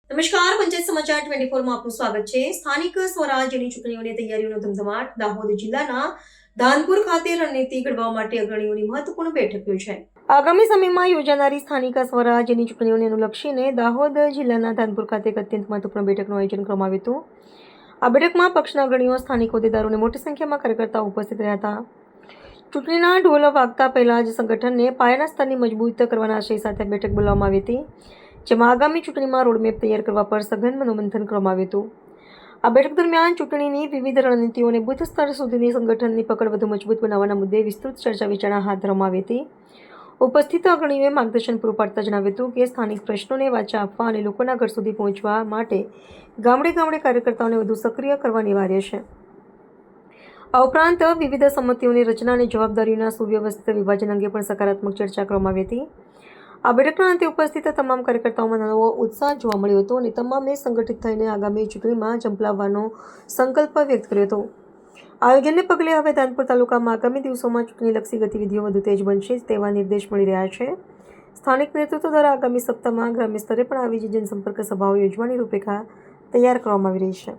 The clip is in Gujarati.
નમસ્કાર, પંચાયત સમાચાર 24 માં આપનું સ્વાગત છે. સ્થાનિક સ્વરાજ્યની ચૂંટણીઓની તૈયારીઓનો ધમધમાટ. દાહોદ જિલ્લાના ધાનપુર ખાતે રણનીતિ ઘડવા માટે અગ્રણીઓની મહત્વપૂર્ણ બેઠક યોજાઈ. આગામી સમયમાં યોજાનારી સ્થાનિક સ્વરાજ્યની ચૂંટણીઓને અનુલક્ષીને દાહોદ જિલ્લાના ધાનપુર ખાતે એક અત્યંત મહત્વપૂર્ણ બેઠકનું આયોજન કરવામાં આવ્યું હતું. આ બેઠકમાં પક્ષના અગ્રણીઓ, સ્થાનિક હોદ્દેદારો અને મોટી સંખ્યામાં કાર્યકર્તાઓ ઉપસ્થિત રહ્યા હતા. ચૂંટણીના ઢોલ વાગતા પહેલા જ સંગઠનને પાયાના સ્તરની મજબૂત કરવાના આશય સાથે બેઠક બોલાવવામાં આવી હતી, જેમાં આગામી ચૂંટણીમાં રોડમેપ તૈયાર કરવા પર સઘન મનોમંથન કરવામાં આવ્યું હતું. આ બેઠક દરમિયાન ચૂંટણીની વિવિધ રણનીતિઓ અને બૂથ સ્તર સુધીની સંગઠનની પકડ વધુ મજબૂત બનાવવાના મુદ્દે વિસ્તૃત ચર્ચા વિચારણા હાથ ધરવામાં આવી હતી. ઉપસ્થિત અગ્રણીઓએ માર્ગદર્શન પૂરું પાડતા જણાવ્યું હતું કે સ્થાનિક પ્રશ્નોને વાચા આપવા અને લોકોના ઘર સુધી પહોંચવા માટે ગામડે ગામડે કાર્યકર્તાઓને વધુ સક્રિય કરવા અનિવાર્ય છે. આ ઉપરાંત વિવિધ સમિતિઓની રચના અને જવાબદારીઓના સુવ્યવસ્થિત વિભાજન અંગે પણ સકારાત્મક ચર્ચા કરવામાં આવી હતી. આ બેઠકના અંતે ઉપસ્થિત તમામ કાર્યકર્તાઓમાં નવો ઉત્સાહ જોવા મળ્યો હતો અને તમામે સંગઠિત થઈને આગામી ચૂંટણીમાં ઝંપલાવવાનો સંકલ્પ વ્યક્ત કર્યો હતો. આયોજનને પગલે હવે ધાનપુર તાલુકામાં આગામી દિવસોમાં ચૂંટણીલક્ષી ગતિવિધિઓ વધુ તેજ બનશે તેવા નિર્દેશ મળી રહ્યા છે. સ્થાનિક નેતૃત્વ દ્વારા આગામી સપ્તાહમાં ગ્રામ્ય સ્તરે પણ આવી જ જનસંપર્ક સભાઓ યોજવાની રૂપરેખા તૈયાર કરવામાં આવી રહી છે.